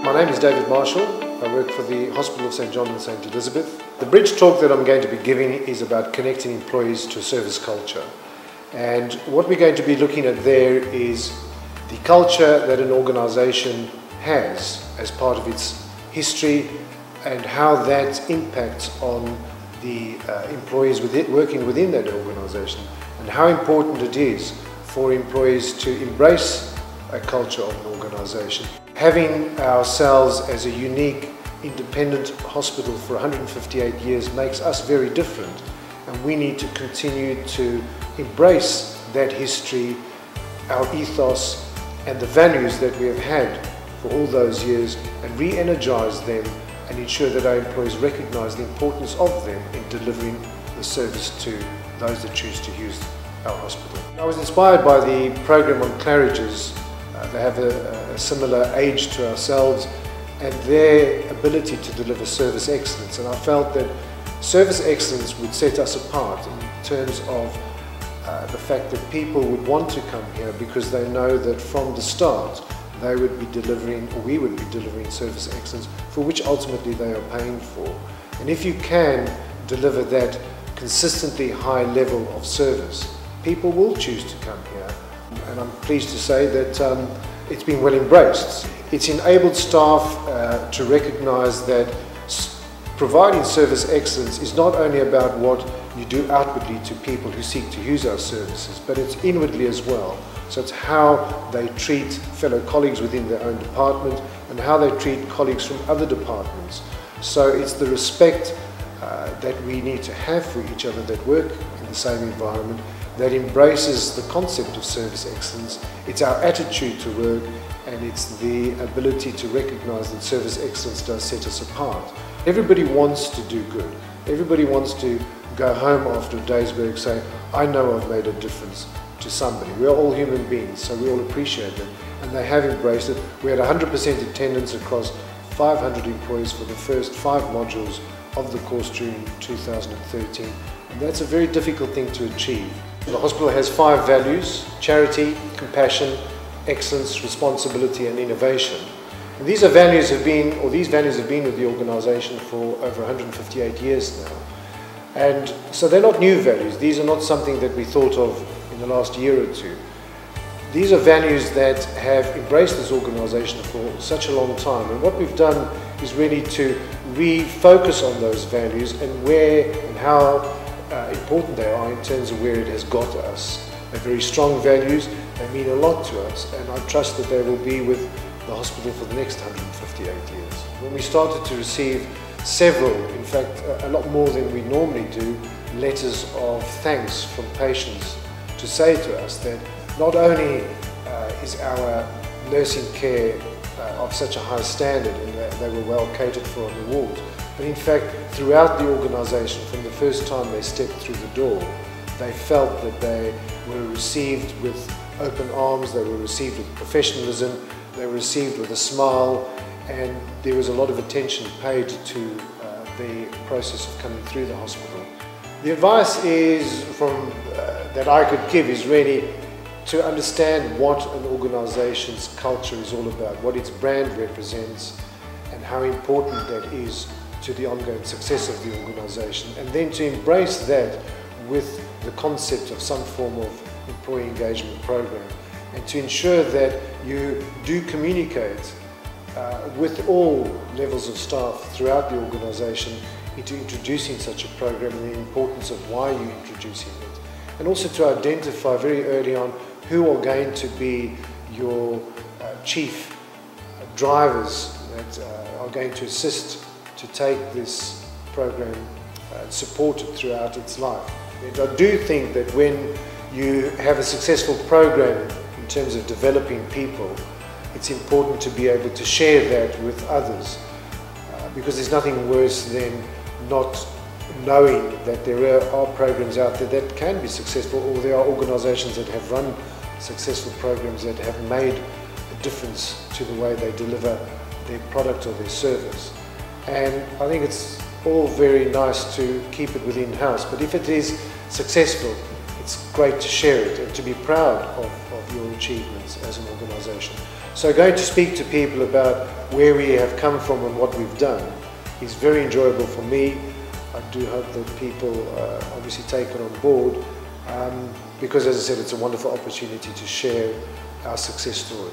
My name is David Marshall. I work for the Hospital of St John and St Elizabeth. The bridge talk that I'm going to be giving is about connecting employees to a service culture. And what we're going to be looking at there is the culture that an organisation has as part of its history and how that impacts on the employees working within that organisation, and how important it is for employees to embrace a culture of an organisation. Having ourselves as a unique independent hospital for 158 years makes us very different, and we need to continue to embrace that history, our ethos and the values that we have had for all those years, and re-energise them and ensure that our employees recognise the importance of them in delivering the service to those that choose to use our hospital. I was inspired by the program on Claridge's. They have a similar age to ourselves and their ability to deliver service excellence, and I felt that service excellence would set us apart in terms of the fact that people would want to come here because they know that from the start they would be delivering, or we would be delivering, service excellence for which ultimately they are paying for. And if you can deliver that consistently high level of service, people will choose to come here. And I'm pleased to say that it's been well embraced. It's enabled staff to recognise that providing service excellence is not only about what you do outwardly to people who seek to use our services, but it's inwardly as well. So it's how they treat fellow colleagues within their own department and how they treat colleagues from other departments. So it's the respect that we need to have for each other that work in the same environment that embraces the concept of service excellence. It's our attitude to work, and it's the ability to recognise that service excellence does set us apart. Everybody wants to do good. Everybody wants to go home after a day's work saying, I know I've made a difference to somebody. We are all human beings, so we all appreciate it, and they have embraced it. We had 100% attendance across 500 employees for the first 5 modules of the course during 2013, and that's a very difficult thing to achieve. The hospital has 5 values: charity, compassion, excellence, responsibility and innovation. And these values have been with the organisation for over 158 years now. And so they're not new values. These are not something that we thought of in the last year or two. These are values that have embraced this organisation for such a long time. And what we've done is really to refocus on those values and where and how important they are in terms of where it has got us. They're very strong values, they mean a lot to us, and I trust that they will be with the hospital for the next 158 years. When we started to receive several, in fact a lot more than we normally do, letters of thanks from patients to say to us that not only is our nursing care of such a high standard and that they were well catered for on the wards, but in fact throughout the organisation, from the first time they stepped through the door, they felt that they were received with open arms, they were received with professionalism, they were received with a smile, and there was a lot of attention paid to the process of coming through the hospital. The advice is that I could give is really to understand what an organisation's culture is all about, what its brand represents, and how important that is to the ongoing success of the organisation, and then to embrace that with the concept of some form of employee engagement program, and to ensure that you do communicate with all levels of staff throughout the organisation into introducing such a program and the importance of why you're introducing it, and also to identify very early on who are going to be your chief drivers that are going to assist to take this program and support it throughout its life. And I do think that when you have a successful program in terms of developing people, it's important to be able to share that with others, because there's nothing worse than not knowing that there are programs out there that can be successful, or there are organisations that have run successful programs that have made a difference to the way they deliver their product or their service. And I think it's all very nice to keep it within house, but if it is successful, it's great to share it and to be proud of your achievements as an organisation. So going to speak to people about where we have come from and what we've done is very enjoyable for me. I do hope that people obviously take it on board because, as I said, it's a wonderful opportunity to share our success story.